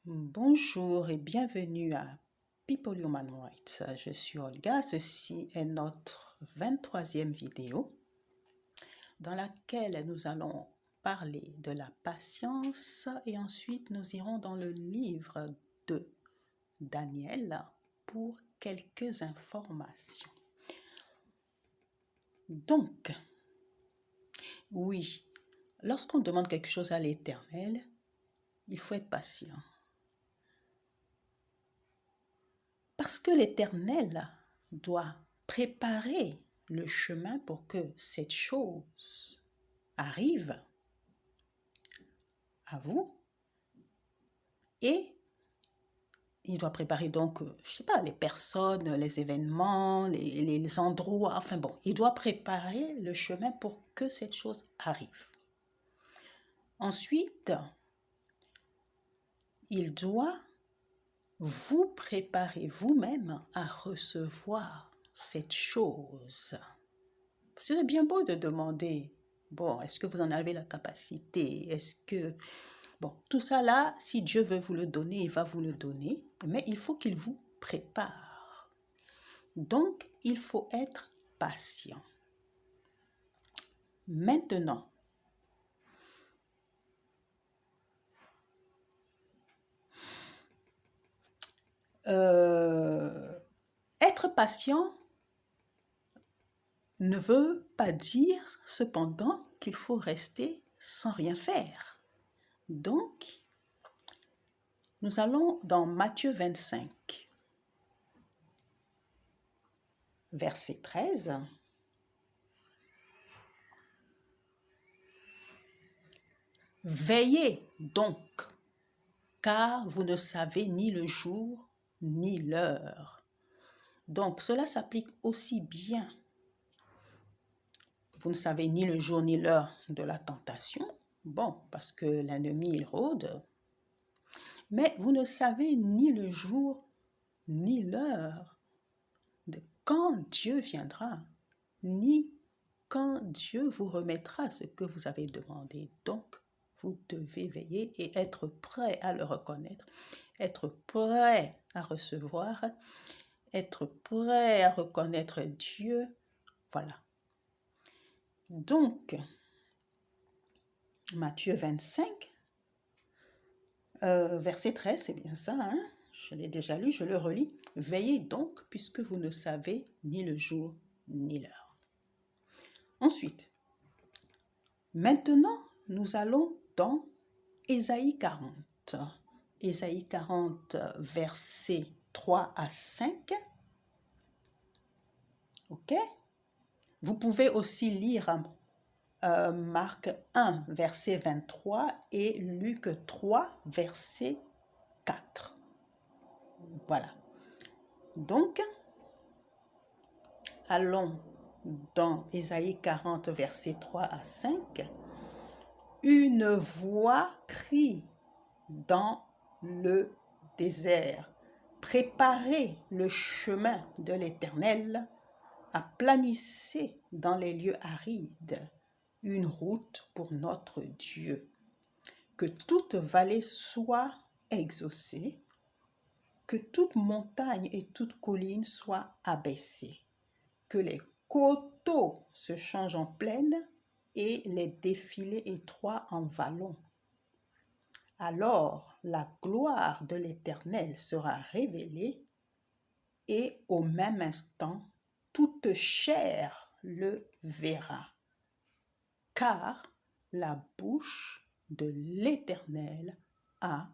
Bonjour et bienvenue à People Human Rights. Je suis Olga, ceci est notre 23e vidéo dans laquelle nous allons parler de la patience et ensuite nous irons dans le livre de Daniel pour quelques informations. Donc, oui, lorsqu'on demande quelque chose à l'Éternel, il faut être patient. Parce que l'Éternel doit préparer le chemin pour que cette chose arrive à vous. Et il doit préparer donc, je sais pas, les personnes, les événements, les endroits, enfin bon, il doit préparer le chemin pour que cette chose arrive. Ensuite, il doit vous préparer vous-même à recevoir cette chose. C'est bien beau de demander, bon, est-ce que vous en avez la capacité? Est-ce que... Bon, tout ça là, si Dieu veut vous le donner, il va vous le donner, mais il faut qu'il vous prépare. Donc, il faut être patient. Maintenant, être patient ne veut pas dire cependant qu'il faut rester sans rien faire. Donc, nous allons dans Matthieu 25, verset 13. Veillez donc, car vous ne savez ni le jour ni l'heure. Donc, cela s'applique aussi bien. Vous ne savez ni le jour ni l'heure de la tentation. Bon, parce que l'ennemi, il rôde. Mais vous ne savez ni le jour ni l'heure de quand Dieu viendra, ni quand Dieu vous remettra ce que vous avez demandé. Donc, vous devez veiller et être prêt à le reconnaître, être prêt à recevoir, être prêt à reconnaître Dieu. Voilà. Donc, Matthieu 25, verset 13, c'est bien ça, hein? Je l'ai déjà lu, je le relis. Veillez donc, puisque vous ne savez ni le jour ni l'heure. Ensuite, maintenant, nous allons dans Ésaïe 40. Ésaïe 40, versets 3 à 5. OK? Vous pouvez aussi lire Marc 1, verset 23 et Luc 3, verset 4. Voilà. Donc, allons dans Ésaïe 40, versets 3 à 5. Une voix crie dans le désert. Préparez le chemin de l'Éternel, aplanissez dans les lieux arides une route pour notre Dieu. Que toute vallée soit exaucée, que toute montagne et toute colline soient abaissées, que les coteaux se changent en plaine et les défilés étroits en vallons. Alors la gloire de l'Éternel sera révélée et au même instant, toute chair le verra. Car la bouche de l'Éternel a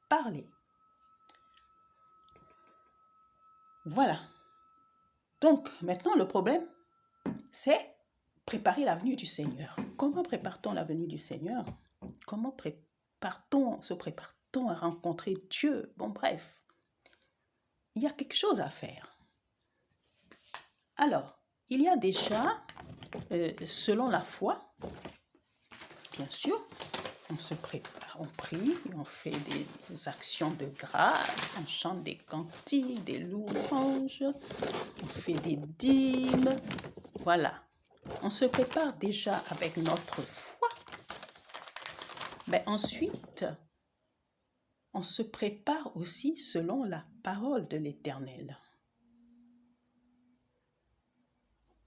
parlé. Voilà. Donc, maintenant, le problème, c'est préparer la venue du Seigneur. Comment prépare-t-on la venue du Seigneur? Comment se prépare-t-on à rencontrer Dieu? Bon, bref, il y a quelque chose à faire. Alors, il y a déjà, selon la foi, bien sûr, on se prépare, on prie, on fait des actions de grâce, on chante des cantiques, des louanges, on fait des dîmes, voilà. On se prépare déjà avec notre foi. Mais ensuite, on se prépare aussi selon la parole de l'Éternel.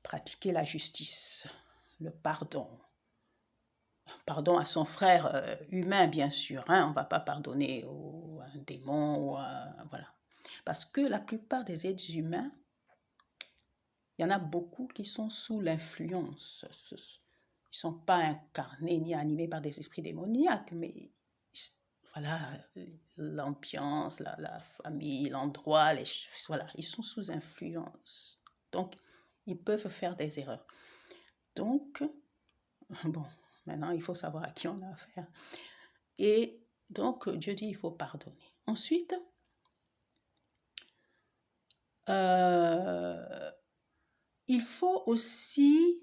Pratiquer la justice, le pardon. Pardon à son frère humain, bien sûr. Hein? On ne va pas pardonner à un démon. Voilà. Parce que la plupart des êtres humains, il y en a beaucoup qui sont sous l'influence. Ils ne sont pas incarnés ni animés par des esprits démoniaques, mais voilà, l'ambiance, la famille, l'endroit, voilà, ils sont sous influence. Donc, ils peuvent faire des erreurs. Donc, bon, maintenant, il faut savoir à qui on a affaire. Et donc, Dieu dit, il faut pardonner. Ensuite, il faut aussi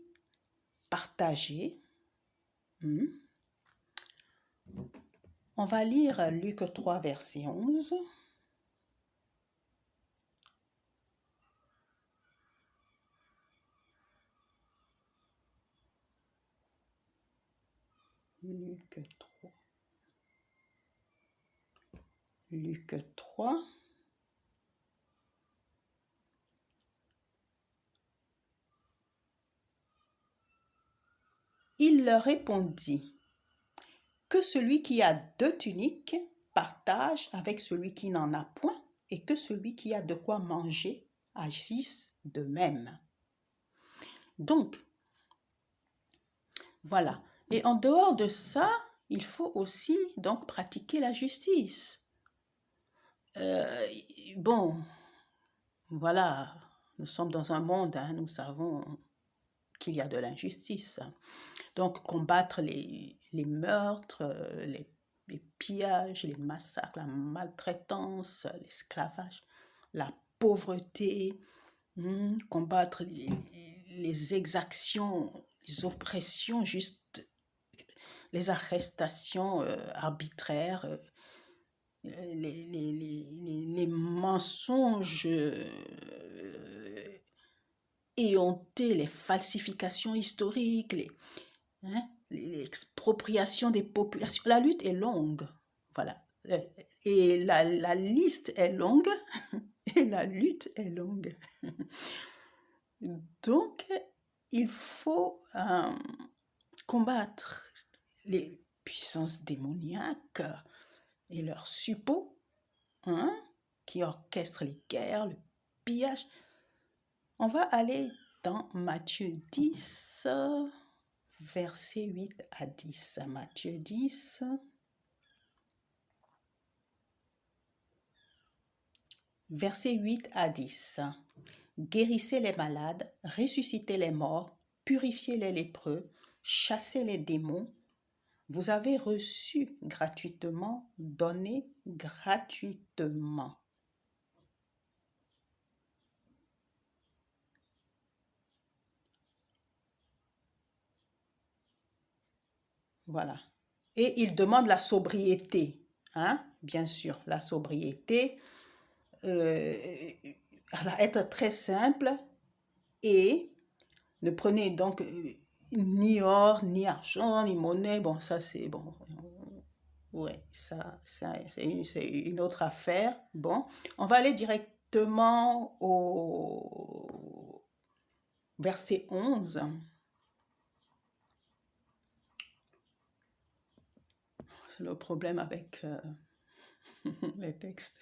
partager. On va lire Luc 3, verset 11. Luc 3. Luc 3. Il leur répondit, que celui qui a 2 tuniques partage avec celui qui n'en a point, et que celui qui a de quoi manger agisse de même. Donc, voilà. Et en dehors de ça, il faut aussi donc pratiquer la justice. Bon, voilà, nous sommes dans un monde, hein, nous savons qu'il y a de l'injustice. Donc, combattre les meurtres, les pillages, les massacres, la maltraitance, l'esclavage, la pauvreté, combattre les exactions, les oppressions, juste les arrestations arbitraires, les mensonges éhontés, les falsifications historiques, l'expropriation des populations. La lutte est longue, voilà. Et la liste est longue et la lutte est longue. Donc, il faut combattre les puissances démoniaques et leurs suppôts, qui orchestrent les guerres, le pillage. On va aller dans Matthieu 10, versets 8 à 10. Matthieu 10. Versets 8 à 10. Guérissez les malades, ressuscitez les morts, purifiez les lépreux, chassez les démons. Vous avez reçu gratuitement, donnez gratuitement. Voilà. Et il demande la sobriété, bien sûr, la sobriété, être très simple et ne prenez donc ni or, ni argent, ni monnaie. Bon, ça c'est bon. Ouais, ça c'est une autre affaire. Bon, on va aller directement au verset 11. C'est le problème avec les textes.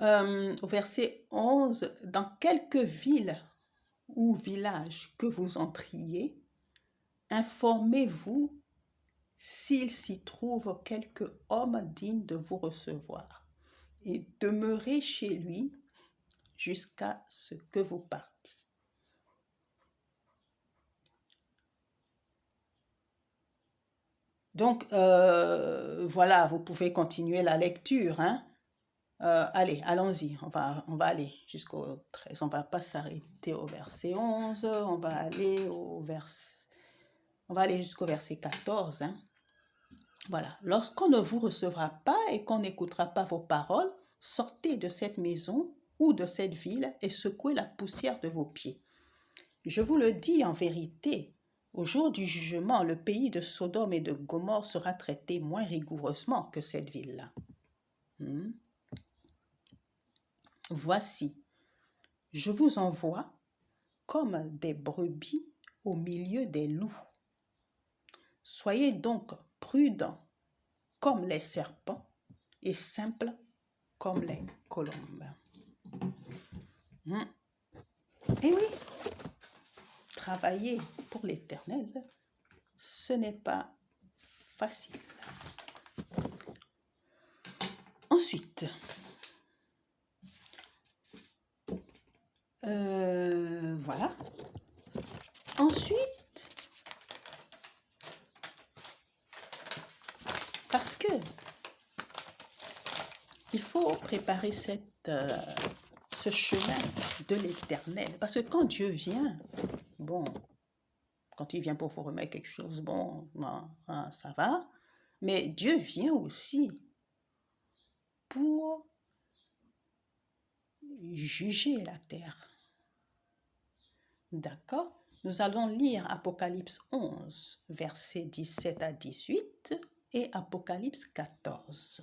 Au verset 11, dans quelques villes ou villages que vous entriez, informez-vous s'il s'y trouve quelque homme digne de vous recevoir, et demeurez chez lui jusqu'à ce que vous partiez. Donc, voilà, vous pouvez continuer la lecture, allez, allons-y, on va aller jusqu'au 13, on ne va pas s'arrêter au verset 11, on va aller jusqu'au verset 14. Voilà, lorsqu'on ne vous recevra pas et qu'on n'écoutera pas vos paroles, sortez de cette maison ou de cette ville et secouez la poussière de vos pieds. Je vous le dis en vérité, au jour du jugement, le pays de Sodome et de Gomorrhe sera traité moins rigoureusement que cette ville-là. Hmm. Voici, je vous envoie comme des brebis au milieu des loups. Soyez donc prudents comme les serpents et simples comme les colombes. Et oui, travailler pour l'Éternel, ce n'est pas facile. Ensuite, voilà. Ensuite, parce que il faut préparer ce chemin de l'Éternel. Parce que quand Dieu vient, bon, quand il vient pour vous remettre quelque chose, bon, ça va. Mais Dieu vient aussi pour juger la terre. D'accord? Nous allons lire Apocalypse 11, versets 17 à 18 et Apocalypse 14.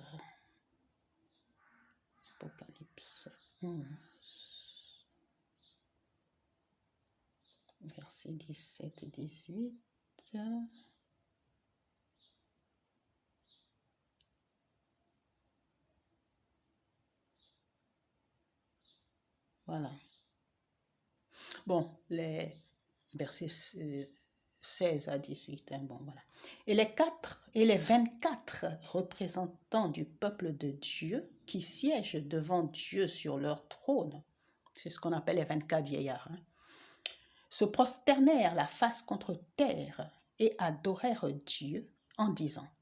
Apocalypse 11, versets 17 et 18. Voilà. Bon, les versets 16 à 18. Bon, voilà. Et les 24 représentants du peuple de Dieu qui siègent devant Dieu sur leur trône, c'est ce qu'on appelle les 24 vieillards, se prosternèrent la face contre terre et adorèrent Dieu en disant: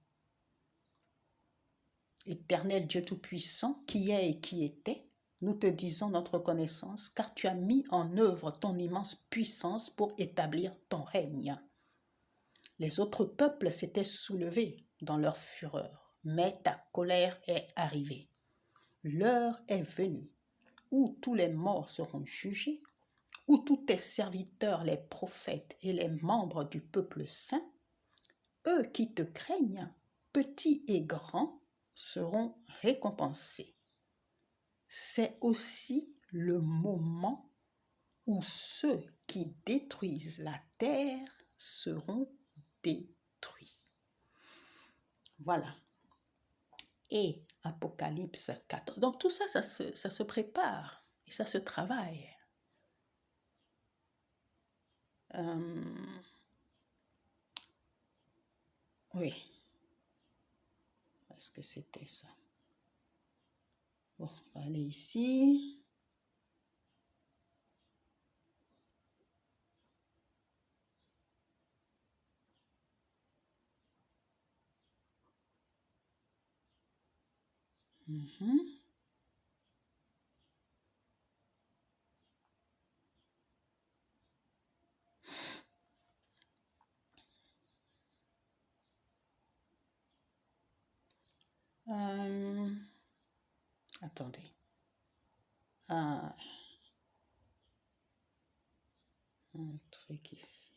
Éternel Dieu Tout-Puissant, qui est et qui était, nous te disons notre reconnaissance, car tu as mis en œuvre ton immense puissance pour établir ton règne. Les autres peuples s'étaient soulevés dans leur fureur, mais ta colère est arrivée. L'heure est venue où tous les morts seront jugés, où tous tes serviteurs, les prophètes et les membres du peuple saint, eux qui te craignent, petits et grands, seront récompensés. C'est aussi le moment où ceux qui détruisent la terre seront détruits. Voilà. Et Apocalypse 14. Donc tout ça, ça se prépare et ça se travaille. Oui. Est-ce que c'était ça? Bon, on va aller ici. Attendez. Un truc ici.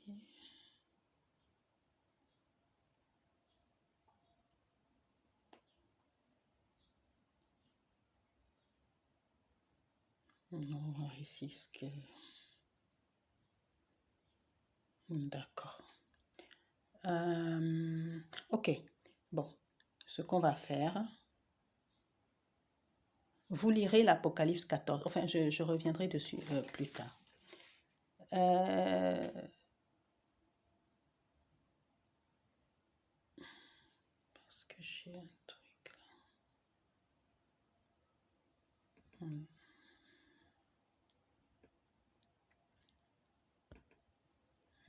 On va voir ici ce que... D'accord. Ok. Bon. Ce qu'on va faire... Vous lirez l'Apocalypse 14. Enfin, je reviendrai dessus plus tard. Parce que j'ai un truc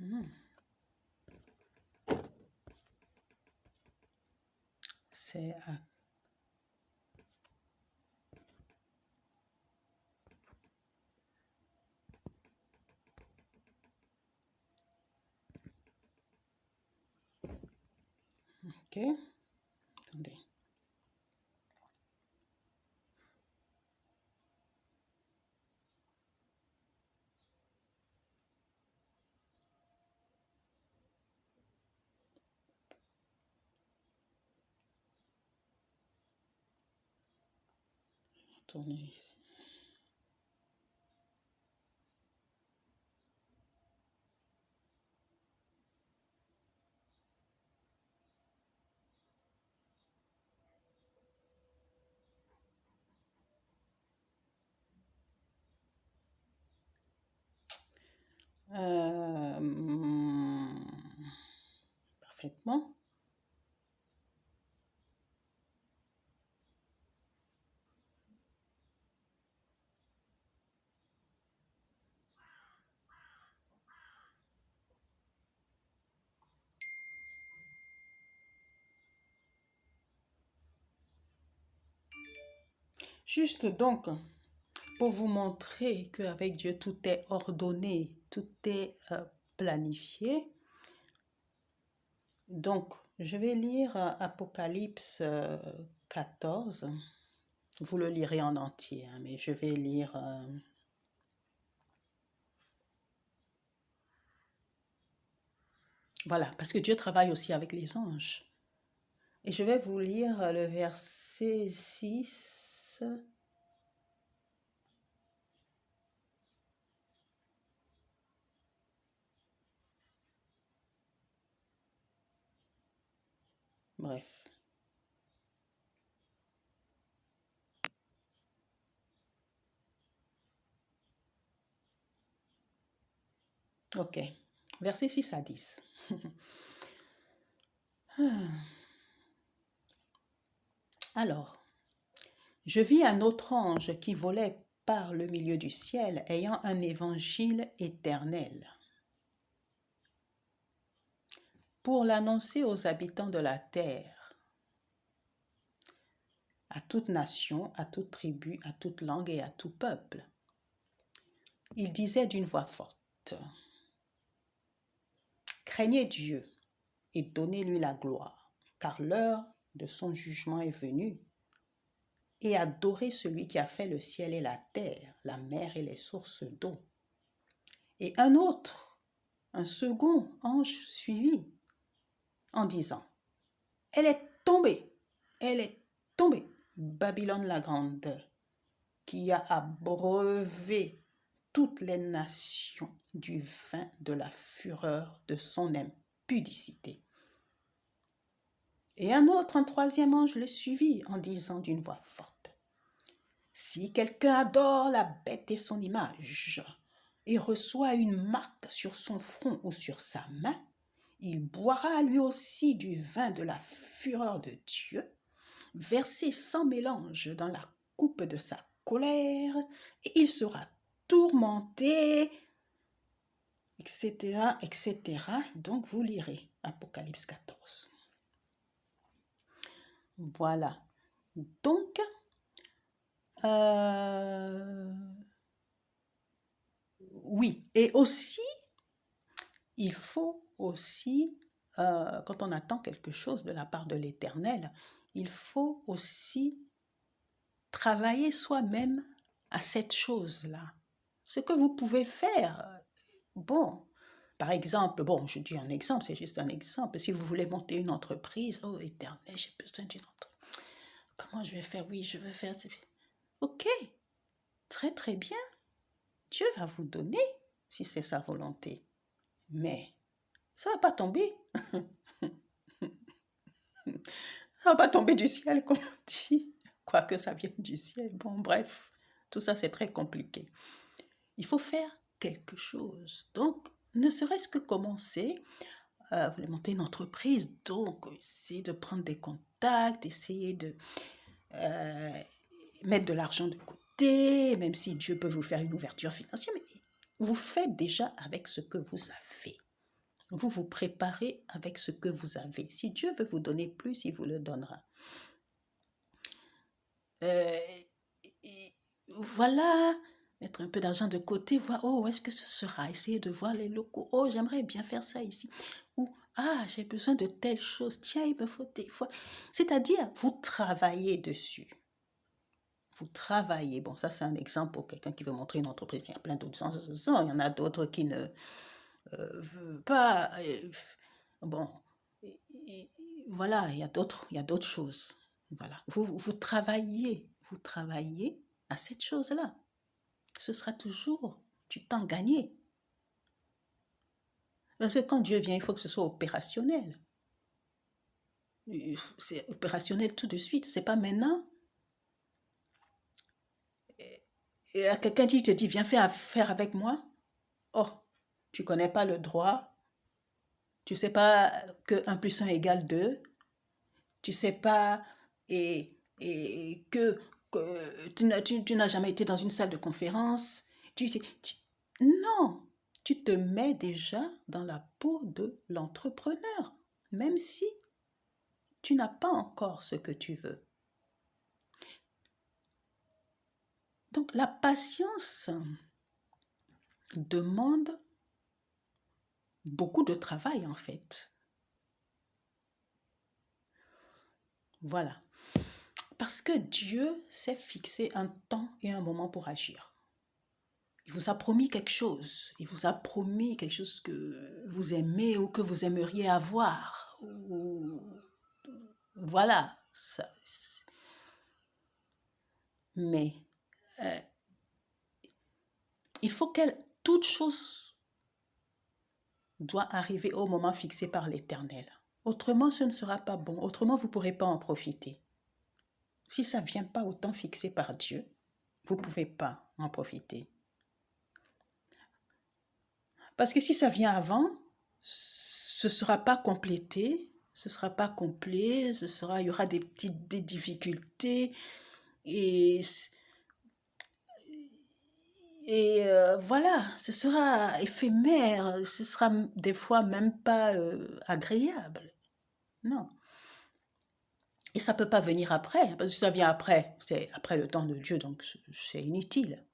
là. C'est à... Ok. Attendez. Tourner ici. Parfaitement. Juste donc, pour vous montrer qu'avec Dieu, tout est ordonné, tout est planifié. Donc, je vais lire Apocalypse 14. Vous le lirez en entier, hein, mais je vais lire... Voilà, parce que Dieu travaille aussi avec les anges. Et je vais vous lire le verset 6. Bref. Ok. Verset 6 à 10. Alors, je vis un autre ange qui volait par le milieu du ciel, ayant un évangile éternel, pour l'annoncer aux habitants de la terre, à toute nation, à toute tribu, à toute langue et à tout peuple. Il disait d'une voix forte, « Craignez Dieu et donnez-lui la gloire, car l'heure de son jugement est venue, et adorez celui qui a fait le ciel et la terre, la mer et les sources d'eau. » Et un second ange suivit en disant, « Elle est tombée, Babylone la grande, qui a abreuvé toutes les nations du vin de la fureur de son impudicité. » Et un troisième ange le suivit en disant d'une voix forte, « Si quelqu'un adore la bête et son image, et reçoit une marque sur son front ou sur sa main, il boira lui aussi du vin de la fureur de Dieu, versé sans mélange dans la coupe de sa colère, et il sera tourmenté, etc., etc. » Donc vous lirez Apocalypse 14. Voilà. Donc, oui. Et aussi, il faut aussi, quand on attend quelque chose de la part de l'Éternel, il faut aussi travailler soi-même à cette chose-là. Ce que vous pouvez faire, bon, par exemple, bon, je dis un exemple, c'est juste un exemple. Si vous voulez monter une entreprise, oh Éternel, j'ai besoin d'une entreprise. Comment je vais faire? Oui, je veux faire... Ok, très très bien. Dieu va vous donner, si c'est sa volonté. Mais ça ne va pas tomber. Ça ne va pas tomber du ciel, comme on dit. Quoique ça vienne du ciel. Bon, bref, tout ça, c'est très compliqué. Il faut faire quelque chose. Donc, ne serait-ce que commencer. Vous voulez monter une entreprise, donc essayez de prendre des contacts, essayez de mettre de l'argent de côté, même si Dieu peut vous faire une ouverture financière, mais vous faites déjà avec ce que vous avez. Vous vous préparez avec ce que vous avez. Si Dieu veut vous donner plus, il vous le donnera. Voilà, mettre un peu d'argent de côté, voir, oh, où est-ce que ce sera? Essayer de voir les locaux. Oh, j'aimerais bien faire ça ici. Ou, ah, j'ai besoin de telle chose. Tiens, il me faut des fois. C'est-à-dire, vous travaillez dessus. Vous travaillez. Bon, ça, c'est un exemple pour quelqu'un qui veut montrer une entreprise. Il y a plein d'autres gens. Il y en a d'autres qui ne veulent pas. Bon, voilà, il y a d'autres choses. Voilà. Vous travaillez. Vous travaillez à cette chose-là. Ce sera toujours du temps gagné. Parce que quand Dieu vient, il faut que ce soit opérationnel. C'est opérationnel tout de suite, c'est pas maintenant. Et à quelqu'un qui te dit, viens faire affaire avec moi. Oh, tu connais pas le droit. Tu sais pas que 1 plus 1 égale 2. Tu sais pas et que tu n'as jamais été dans une salle de conférence. Non, tu te mets déjà dans la peau de l'entrepreneur, même si tu n'as pas encore ce que tu veux. Donc la patience demande beaucoup de travail en fait. Voilà. Parce que Dieu s'est fixé un temps et un moment pour agir. Il vous a promis quelque chose. Il vous a promis quelque chose que vous aimez ou que vous aimeriez avoir. Voilà. Mais il faut toute chose doit arriver au moment fixé par l'Éternel. Autrement, ce ne sera pas bon. Autrement, vous ne pourrez pas en profiter. Si ça ne vient pas au temps fixé par Dieu, vous ne pouvez pas en profiter. Parce que si ça vient avant, ce ne sera pas complété, ce ne sera pas complet, il y aura des difficultés et voilà, ce sera éphémère, ce sera des fois même pas agréable. Non. Et ça ne peut pas venir après, parce que si ça vient après, c'est après le temps de Dieu, donc c'est inutile.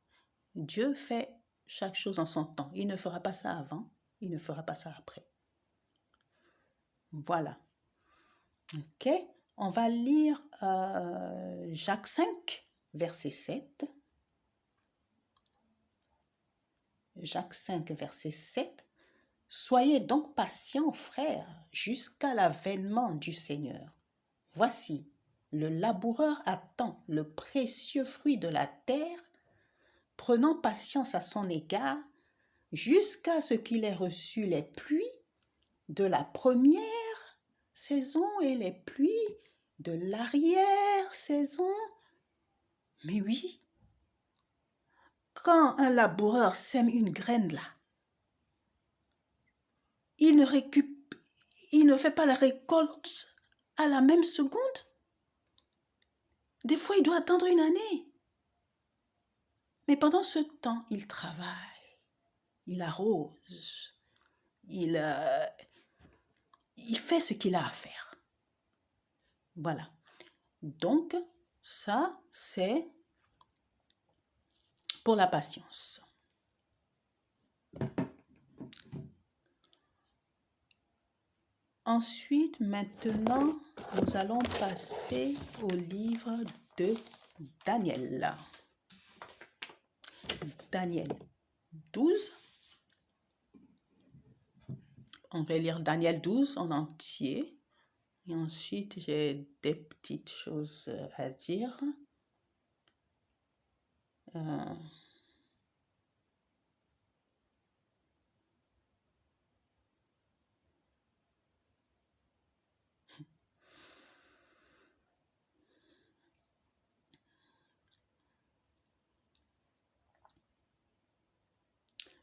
Dieu fait chaque chose en son temps. Il ne fera pas ça avant, il ne fera pas ça après. Voilà. Ok, on va lire Jacques 5, verset 7. Jacques 5, verset 7. Soyez donc patients, frères, jusqu'à l'avènement du Seigneur. Voici, le laboureur attend le précieux fruit de la terre, prenant patience à son égard, jusqu'à ce qu'il ait reçu les pluies de la première saison et les pluies de l'arrière-saison. Mais oui, quand un laboureur sème une graine là, il ne fait pas la récolte à la même seconde. Des fois, il doit attendre une année. Mais pendant ce temps, il travaille, il arrose, il fait ce qu'il a à faire. Voilà. Donc, ça, c'est pour la patience. Ensuite, maintenant, nous allons passer au livre de Daniel. Daniel 12. On va lire Daniel 12 en entier. Et ensuite, j'ai des petites choses à dire.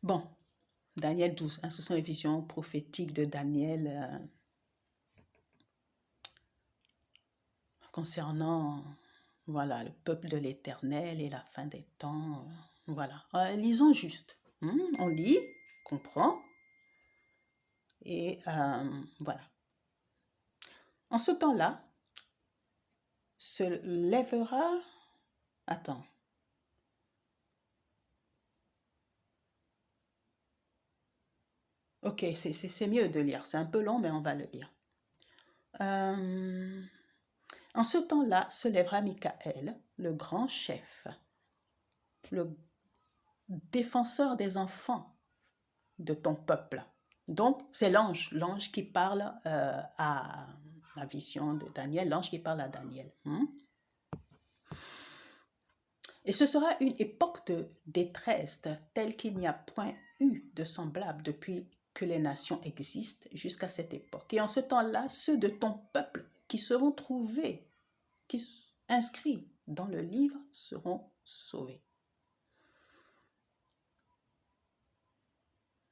Bon, Daniel 12, hein, ce sont les visions prophétiques de Daniel concernant voilà, le peuple de l'Éternel et la fin des temps. Voilà, lisons juste. On lit, comprend, et voilà. En ce temps-là, se lèvera... Attends. Ok, c'est mieux de lire. C'est un peu long, mais on va le lire. En ce temps-là se lèvera Michaël, le grand chef, le défenseur des enfants de ton peuple. Donc, c'est l'ange qui parle à la vision de Daniel, l'ange qui parle à Daniel. Et ce sera une époque de détresse telle qu'il n'y a point eu de semblable depuis que les nations existent jusqu'à cette époque. Et en ce temps-là, ceux de ton peuple qui seront trouvés, inscrits dans le livre, seront sauvés.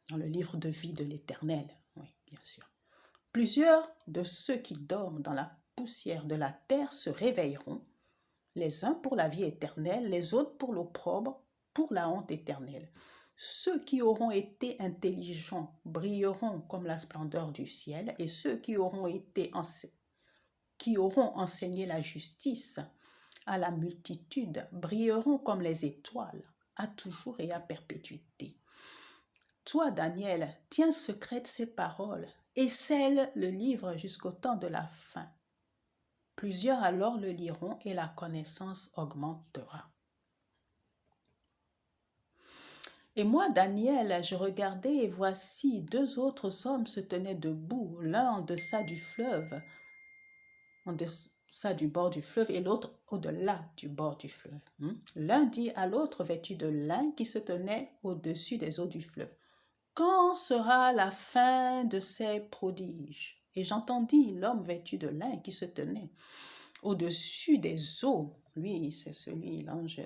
Dans le livre de vie de l'Éternel, oui, bien sûr. Plusieurs de ceux qui dorment dans la poussière de la terre se réveilleront, les uns pour la vie éternelle, les autres pour l'opprobre, pour la honte éternelle. Ceux qui auront été intelligents brilleront comme la splendeur du ciel, et ceux qui auront enseigné la justice à la multitude brilleront comme les étoiles, à toujours et à perpétuité. Toi, Daniel, tiens secrète ces paroles et scelle le livre jusqu'au temps de la fin. Plusieurs alors le liront et la connaissance augmentera. Et moi, Daniel, je regardais et voici 2 autres hommes se tenaient debout, l'un en deçà du fleuve, en deçà du bord du fleuve et l'autre au-delà du bord du fleuve. L'un dit à l'autre vêtu de lin qui se tenait au-dessus des eaux du fleuve. Quand sera la fin de ces prodiges? Et j'entendis l'homme vêtu de lin qui se tenait au-dessus des eaux. Lui, c'est celui, l'ange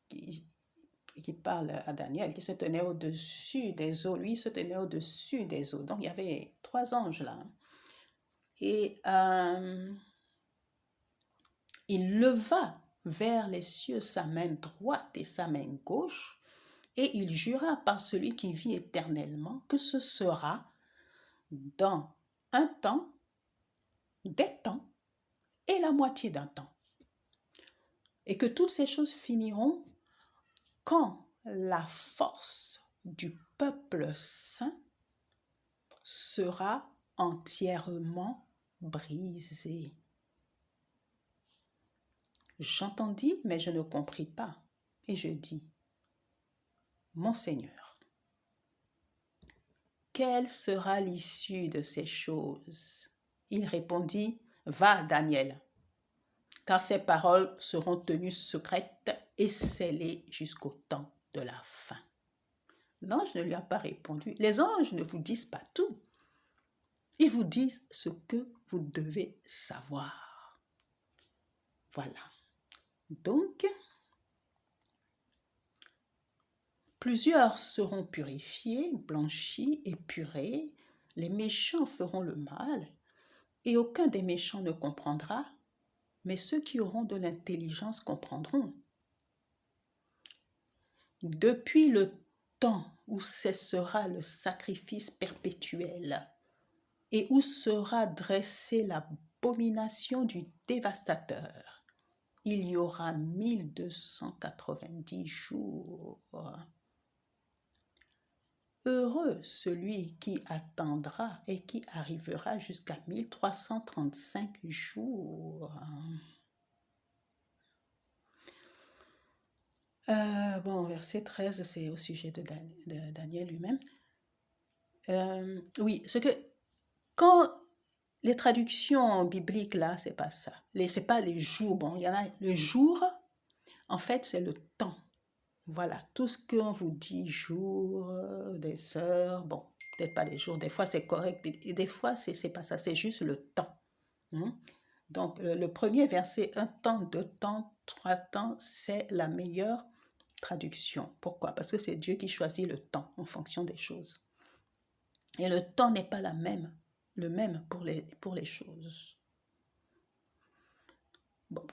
qui parle à Daniel, qui se tenait au-dessus des eaux. Lui se tenait au-dessus des eaux. Donc, il y avait 3 anges là. Et il leva vers les cieux sa main droite et sa main gauche, et il jura par celui qui vit éternellement que ce sera dans un temps, des temps et la moitié d'un temps. Et que toutes ces choses finiront quand la force du peuple saint sera entièrement brisée. J'entendis, mais je ne compris pas. Et je dis, mon Seigneur, quelle sera l'issue de ces choses? Il répondit, va, Daniel, car ces paroles seront tenues secrètes et scellées jusqu'au temps de la fin. L'ange ne lui a pas répondu. Les anges ne vous disent pas tout. Ils vous disent ce que vous devez savoir. Voilà. Donc, plusieurs seront purifiés, blanchis, épurés. Les méchants feront le mal, et aucun des méchants ne comprendra, mais ceux qui auront de l'intelligence comprendront. Depuis le temps où cessera le sacrifice perpétuel et où sera dressée l'abomination du dévastateur, il y aura 1290 jours. Heureux celui qui attendra et qui arrivera jusqu'à 1335 jours. Verset 13, c'est au sujet de Daniel lui-même. Oui, ce que quand les traductions bibliques là, c'est pas ça. C'est pas les jours. Bon, il y en a le jour. En fait, c'est le temps. Voilà, tout ce qu'on vous dit, jours, des heures, bon, peut-être pas des jours, des fois c'est correct, et des fois c'est pas ça, c'est juste le temps. Donc, le premier verset, 1 temps, 2 temps, 3 temps, c'est la meilleure traduction. Pourquoi? Parce que c'est Dieu qui choisit le temps en fonction des choses. Et le temps n'est pas le même pour les choses. Bon,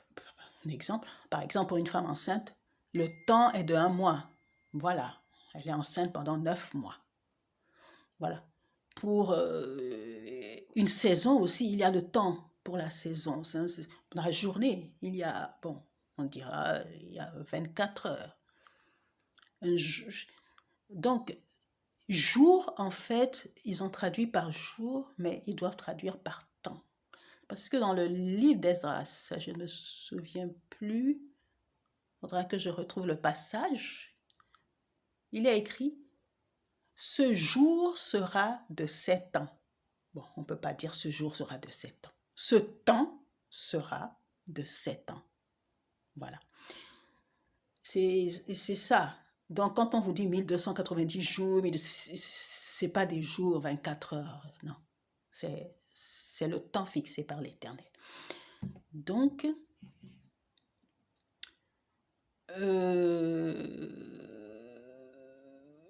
un exemple, par exemple, pour une femme enceinte, le temps est de 1 mois. Voilà, elle est enceinte pendant 9 mois. Voilà. Pour une saison aussi, il y a le temps pour la saison. Dans la journée, il y a, on dira, il y a 24 heures. Donc, jour, en fait, ils ont traduit par jour, mais ils doivent traduire par temps. Parce que dans le livre d'Esdras, je ne me souviens plus, il faudra que je retrouve le passage, il est écrit « Ce jour sera de 7 ans ». Bon, on ne peut pas dire « ce jour sera de 7 ans ». Ce temps sera de 7 ans. Voilà. C'est ça. Donc, quand on vous dit 1290 jours, c'est pas des jours, 24 heures, non. C'est le temps fixé par l'Éternel. Donc,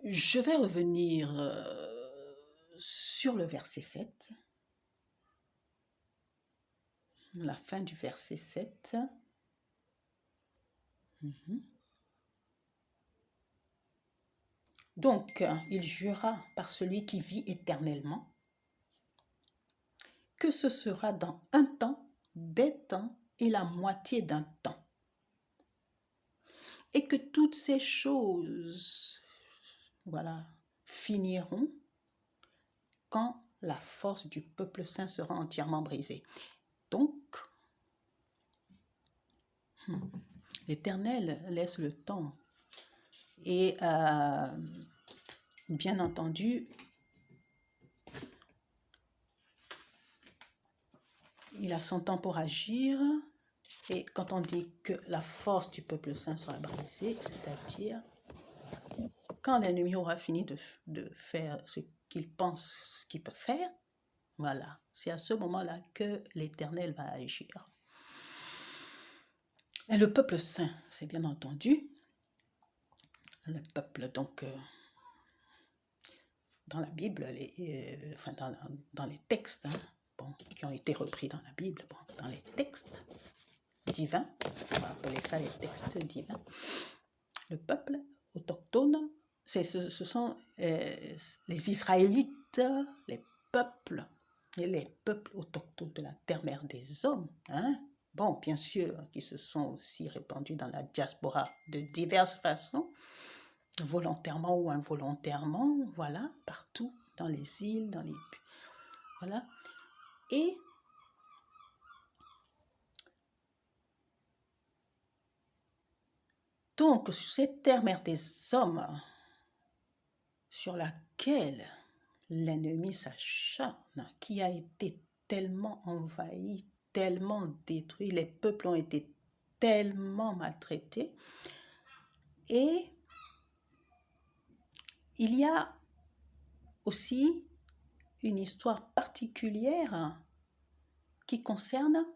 je vais revenir sur le verset 7, la fin du verset 7. Donc, il jura par celui qui vit éternellement que ce sera dans un temps, des temps et la moitié d'un temps. Et que toutes ces choses, voilà, finiront quand la force du peuple saint sera entièrement brisée. Donc, l'Éternel laisse le temps. Et bien entendu, il a son temps pour agir. Et quand on dit que la force du peuple saint sera brisée, c'est-à-dire quand l'ennemi aura fini de faire ce qu'il pense qu'il peut faire, voilà, c'est à ce moment-là que l'Éternel va agir. Et le peuple saint, c'est bien entendu, le peuple, donc, dans la Bible, enfin dans les textes, qui ont été repris dans la Bible, dans les textes divins, on va appeler ça les textes divins, le peuple autochtone, ce sont les Israélites, les peuples autochtones de la terre-mère des hommes, bon, bien sûr, qui se sont aussi répandus dans la diaspora de diverses façons, volontairement ou involontairement, voilà, partout, dans les îles, voilà. Et donc, cette terre-mère des hommes, sur laquelle l'ennemi s'acharne, qui a été tellement envahi, tellement détruit, les peuples ont été tellement maltraités, et il y a aussi une histoire particulière qui concerne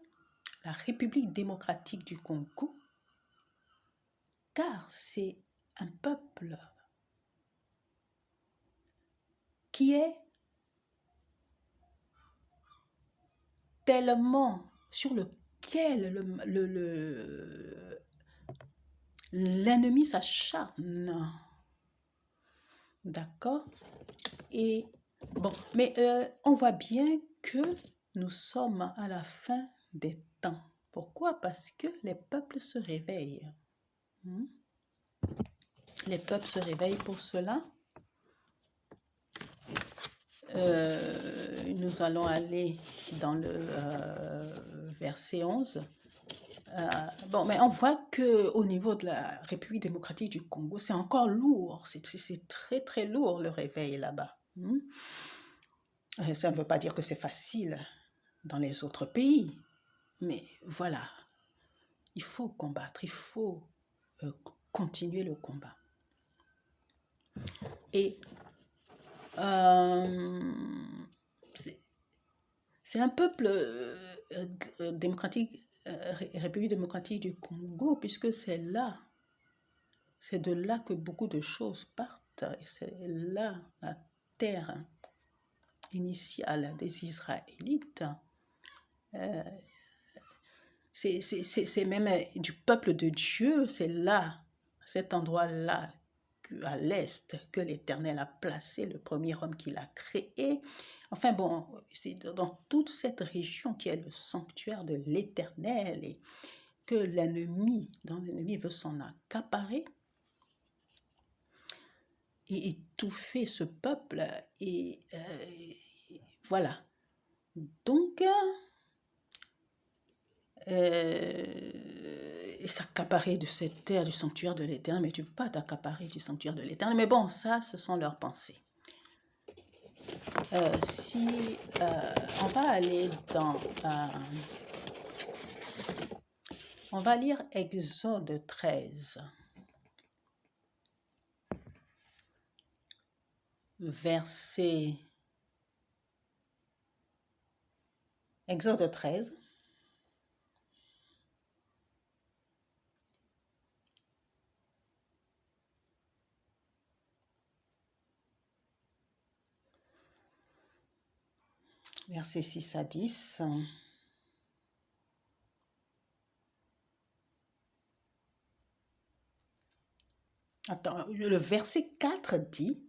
la République démocratique du Congo, car c'est un peuple qui est tellement sur lequel l'ennemi s'acharne. D'accord? Et bon, mais on voit bien que nous sommes à la fin des temps. Pourquoi? Parce que les peuples se réveillent. Les peuples se réveillent pour cela. Nous allons aller dans le verset 11. Bon, mais on voit qu'au niveau de la République démocratique du Congo, c'est encore lourd. C'est très, très lourd le réveil là-bas. Ça ne veut pas dire que c'est facile dans les autres pays. Mais voilà, il faut combattre, il faut continuer le combat. Et c'est un peuple démocratique, République démocratique du Congo, puisque c'est de là que beaucoup de choses partent. Et c'est là la terre initiale des Israélites. C'est même du peuple de Dieu, c'est là, cet endroit-là, à l'est, que l'Éternel a placé le premier homme qu'il a créé. Enfin bon, c'est dans toute cette région qui est le sanctuaire de l'Éternel et que l'ennemi veut s'en accaparer et étouffer ce peuple. Et voilà. Donc, et s'accaparer de cette terre du sanctuaire de l'Éternel, mais tu ne peux pas t'accaparer du sanctuaire de l'Éternel. Mais bon, ça, ce sont leurs pensées. Si on va aller dans... on va lire Exode 13. verset Exode 13. Versets 6 à 10. Attends, le verset 4 dit,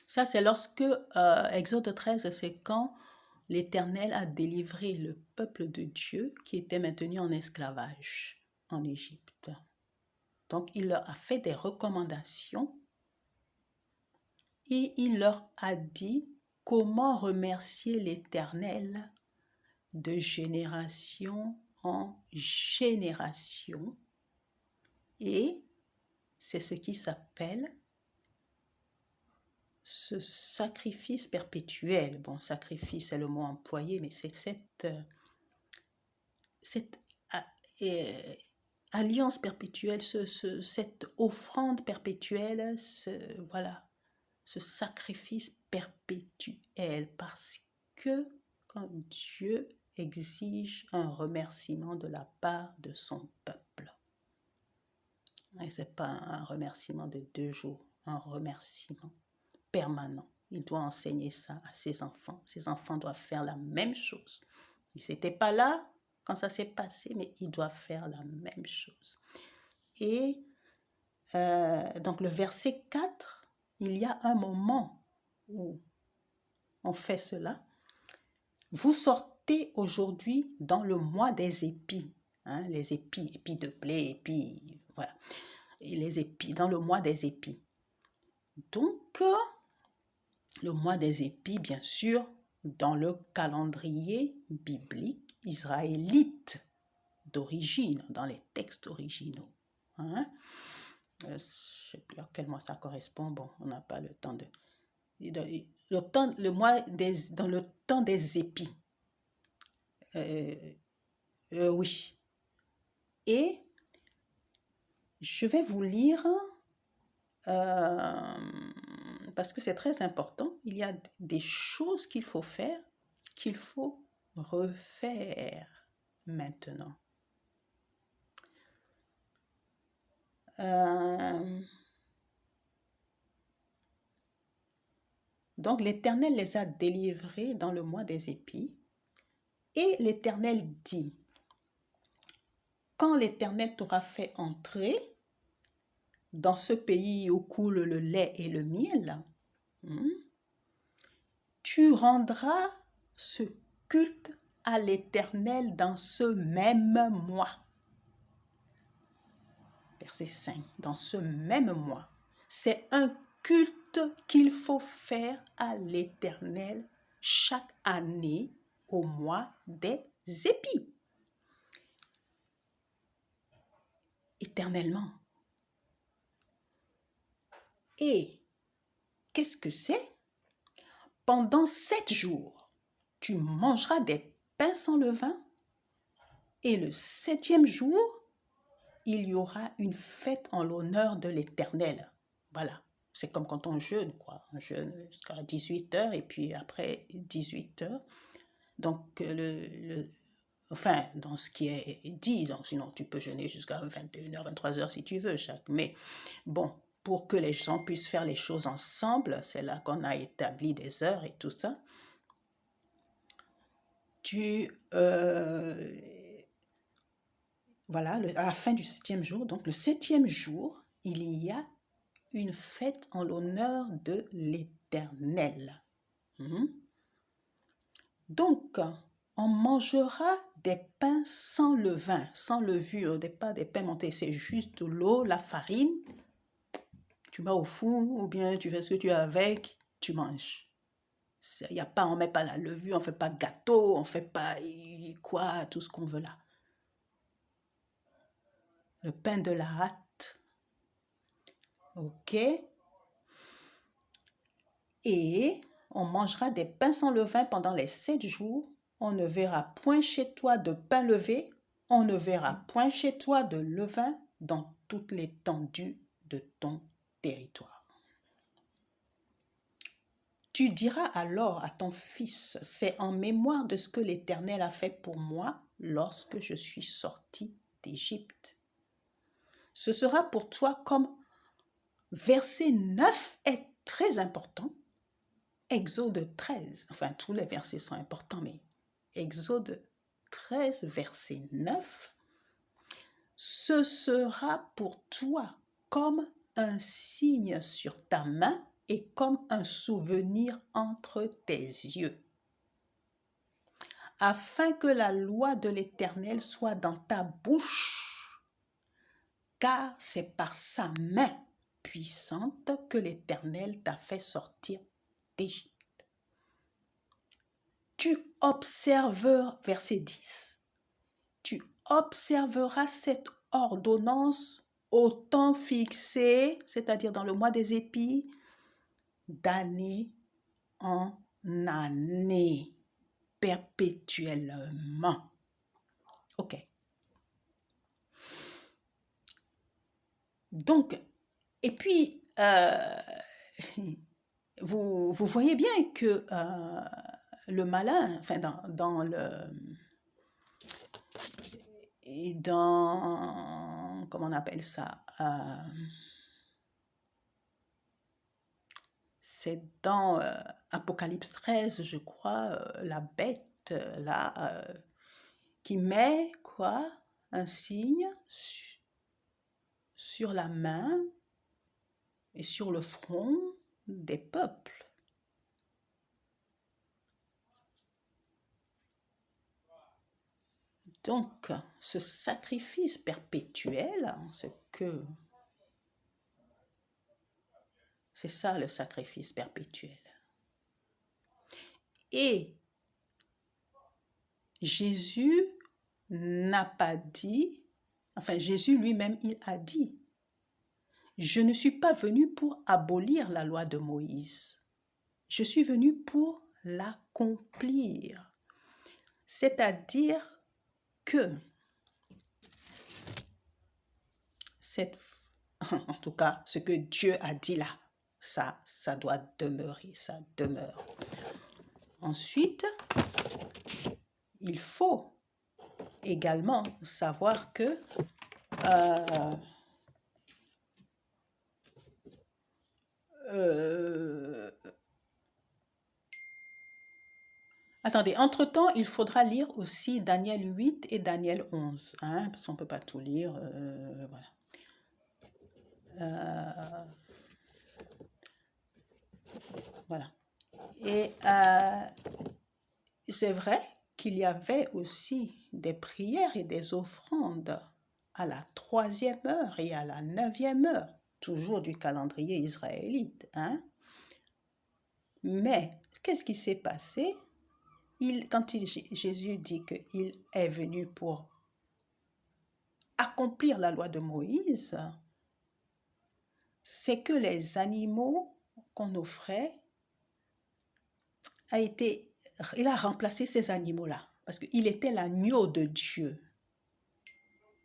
ça c'est lorsque, Exode 13, c'est quand l'Éternel a délivré le peuple de Dieu qui était maintenu en esclavage en Égypte. Donc il leur a fait des recommandations et il leur a dit comment remercier l'Éternel de génération en génération. Et c'est ce qui s'appelle ce sacrifice perpétuel. Bon, sacrifice, c'est le mot employé, mais c'est cette alliance perpétuelle, cette offrande perpétuelle, voilà, ce sacrifice perpétuel, parce que quand Dieu exige un remerciement de la part de son peuple, et ce n'est pas un remerciement de 2 jours, un remerciement permanent. Il doit enseigner ça à ses enfants. Ses enfants doivent faire la même chose. Ils n'étaient pas là quand ça s'est passé, mais ils doivent faire la même chose. Et donc le verset 4, il y a un moment où on fait cela. Vous sortez aujourd'hui dans le mois des épis. Hein, les épis, épis de blé, épis, voilà. Et les épis, dans le mois des épis. Donc, le mois des épis, bien sûr, dans le calendrier biblique israélite d'origine, dans les textes originaux. Hein? Je ne sais plus à quel mois ça correspond. Bon, on n'a pas le temps de... dans le temps des épis. Oui. Et je vais vous lire, parce que c'est très important, il y a des choses qu'il faut faire, qu'il faut refaire maintenant. Donc l'Éternel les a délivrés dans le mois des épis, et l'Éternel dit, quand l'Éternel t'aura fait entrer dans ce pays où coule le lait et le miel, tu rendras ce culte à l'Éternel dans ce même mois. Verset 5, dans ce même mois. C'est un culte qu'il faut faire à l'Éternel chaque année au mois des épis. Éternellement. Et qu'est-ce que c'est? Pendant 7 jours, tu mangeras des pains sans levain, et le 7e jour, il y aura une fête en l'honneur de l'Éternel. Voilà, c'est comme quand on jeûne, quoi. On jeûne jusqu'à 18h, et puis après 18h. Donc, enfin, dans ce qui est dit, donc, sinon tu peux jeûner jusqu'à 21h, 23h si tu veux, mais bon, pour que les gens puissent faire les choses ensemble, c'est là qu'on a établi des heures et tout ça. Voilà, à la fin du 7e jour, donc le 7e jour, il y a une fête en l'honneur de l'Éternel. Donc, on mangera des pains sans levain, sans levure, pas des pains montés, c'est juste l'eau, la farine. Tu mets au four ou bien tu fais ce que tu as avec, tu manges. Il y a pas, on met pas la levure, on fait pas gâteau, on fait pas quoi, tout ce qu'on veut là. Le pain de la hâte. Ok. Et on mangera des pains sans levain pendant les 7 jours. On ne verra point chez toi de pain levé. On ne verra point chez toi de levain dans toute l'étendue de ton territoire. Tu diras alors à ton fils, c'est en mémoire de ce que l'Éternel a fait pour moi lorsque je suis sorti d'Égypte. Ce sera pour toi comme verset 9 est très important. Exode 13, enfin tous les versets sont importants, mais Exode 13, verset 9, ce sera pour toi comme un signe sur ta main et comme un souvenir entre tes yeux, afin que la loi de l'Éternel soit dans ta bouche, car c'est par sa main puissante que l'Éternel t'a fait sortir d'Égypte. Tu observeras, verset 10, tu observeras cette ordonnance au temps fixé, c'est-à-dire dans le mois des épis, d'année en année, perpétuellement. Ok. Donc, et puis, vous voyez bien que le malin, enfin comment on appelle ça, c'est dans Apocalypse 13, je crois, la bête, là, qui met, quoi, un signe sur la main et sur le front des peuples. Donc, ce sacrifice perpétuel, c'est ça le sacrifice perpétuel. Et Jésus n'a pas dit, enfin Jésus lui-même, il a dit, je ne suis pas venu pour abolir la loi de Moïse, je suis venu pour l'accomplir. C'est-à-dire que en tout cas, ce que Dieu a dit là, ça doit demeurer, ça demeure. Ensuite, il faut également savoir que attendez, entre-temps, il faudra lire aussi Daniel 8 et Daniel 11, hein, parce qu'on ne peut pas tout lire, voilà. Voilà. Et c'est vrai qu'il y avait aussi des prières et des offrandes à la 3e heure et à la 9e heure, toujours du calendrier israélite, hein. Mais qu'est-ce qui s'est passé? Quand Jésus dit qu'il est venu pour accomplir la loi de Moïse, c'est que les animaux qu'on offrait il a remplacé ces animaux-là, parce qu'il était l'agneau de Dieu.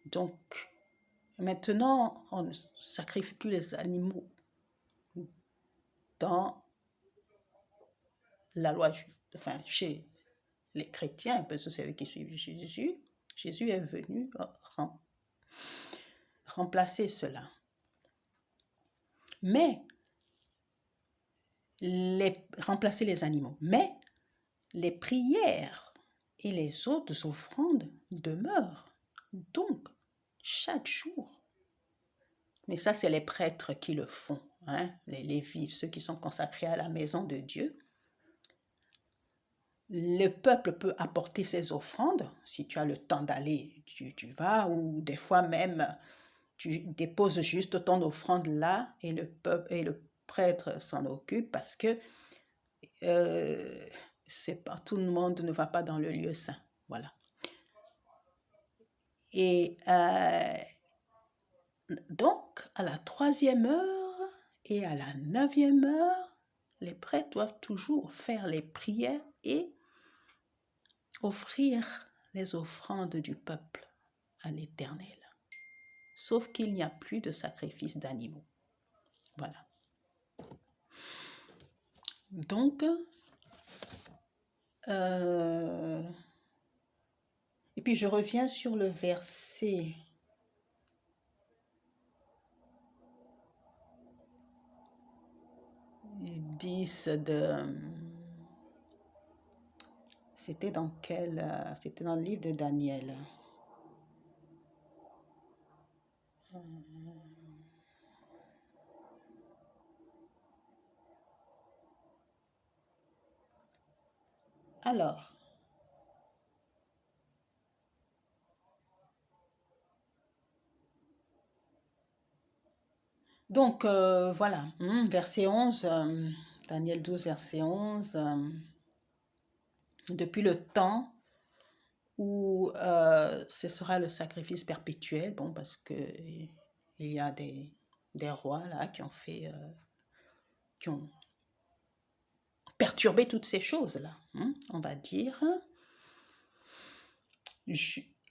Donc, maintenant, on ne sacrifie plus les animaux dans la loi juive, enfin, chez les chrétiens, parce que c'est eux qui suivent Jésus. Jésus est venu remplacer cela. Mais, remplacer les animaux. Mais, les prières et les autres offrandes demeurent. Donc, chaque jour. Mais ça, c'est les prêtres qui le font, hein, les Lévites, ceux qui sont consacrés à la maison de Dieu. Le peuple peut apporter ses offrandes. Si tu as le temps d'aller, tu vas, ou des fois même, tu déposes juste ton offrande là et le prêtre s'en occupe parce que c'est pas tout le monde ne va pas dans le lieu saint. Voilà. Et donc, à la 3e heure et à la 9e heure, les prêtres doivent toujours faire les prières et offrir les offrandes du peuple à l'Éternel. Sauf qu'il n'y a plus de sacrifice d'animaux. Voilà. Donc, et puis je reviens sur le verset 10 de... C'était dans quel... C'était dans le livre de Daniel. Alors, donc voilà, verset 11, Daniel 12, verset 11, depuis le temps où ce sera le sacrifice perpétuel, bon, parce que il y a des rois là qui ont fait, qui ont perturbé toutes ces choses-là, on va dire.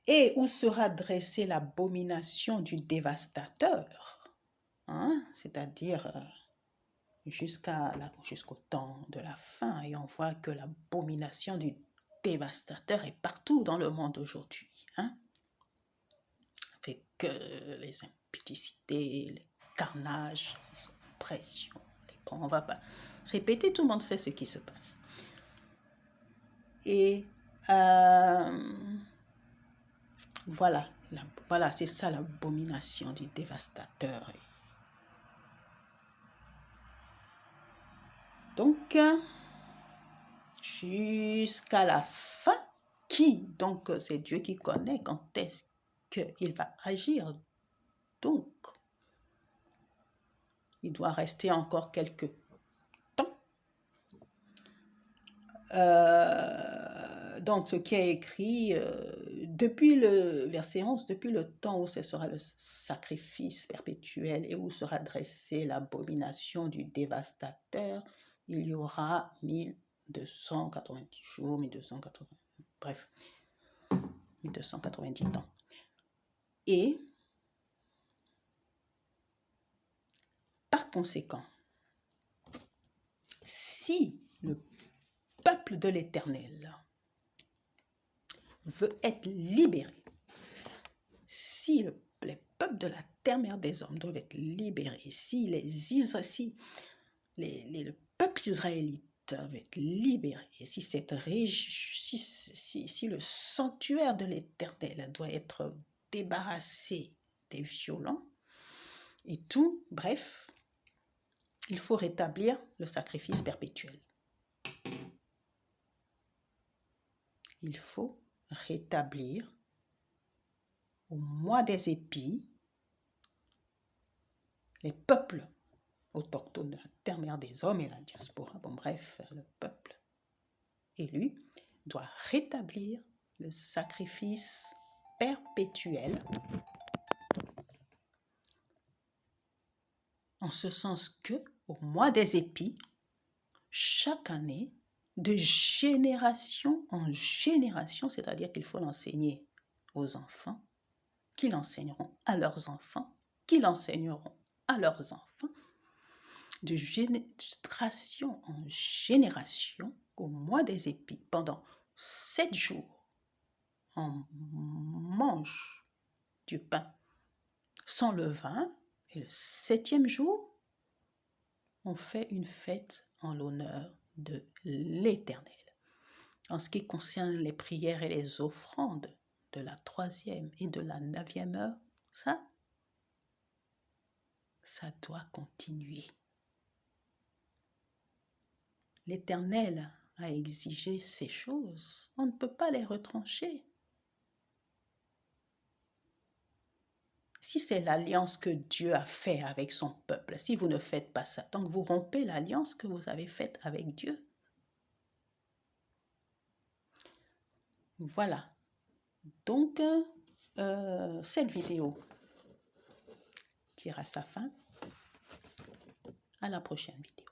Et où sera dressée l'abomination du dévastateur, c'est-à-dire jusqu'au temps de la fin. Et on voit que l'abomination du dévastateur est partout dans le monde aujourd'hui. Avec les impudicités, les carnages, les oppressions. Bon, on ne va pas répéter, tout le monde sait ce qui se passe. Et voilà, c'est ça l'abomination du dévastateur. Donc, jusqu'à la fin, donc c'est Dieu qui connaît quand est-ce qu'il va agir. Donc, il doit rester encore quelques temps. Donc, ce qui est écrit depuis le verset 11, depuis le temps où ce sera le sacrifice perpétuel et où sera dressée l'abomination du dévastateur, il y aura 1290 jours, 1280, bref, 1290 ans. Et par conséquent, si le peuple de l'Éternel veut être libéré, si les peuples de la terre mère des hommes doivent être libérés, si le peuple israélite doit être libéré, si le sanctuaire de l'Éternel doit être débarrassé des violents et tout, bref, il faut rétablir le sacrifice perpétuel. Il faut rétablir au mois des épis les peuples autochtones de la terre mère des hommes et la diaspora, bon bref, le peuple élu doit rétablir le sacrifice perpétuel, en ce sens que au mois des épis, chaque année, de génération en génération, c'est-à-dire qu'il faut l'enseigner aux enfants, qui l'enseigneront à leurs enfants, qui l'enseigneront à leurs enfants, de génération en génération, au mois des épis, pendant 7 jours, on mange du pain sans levain, et le 7e jour, on fait une fête en l'honneur de l'Éternel. En ce qui concerne les prières et les offrandes de la 3e et de la 9e heure, ça doit continuer. L'Éternel a exigé ces choses. On ne peut pas les retrancher. Si c'est l'alliance que Dieu a faite avec son peuple, si vous ne faites pas ça, donc vous rompez l'alliance que vous avez faite avec Dieu. Voilà. Donc, cette vidéo tire à sa fin. À la prochaine vidéo.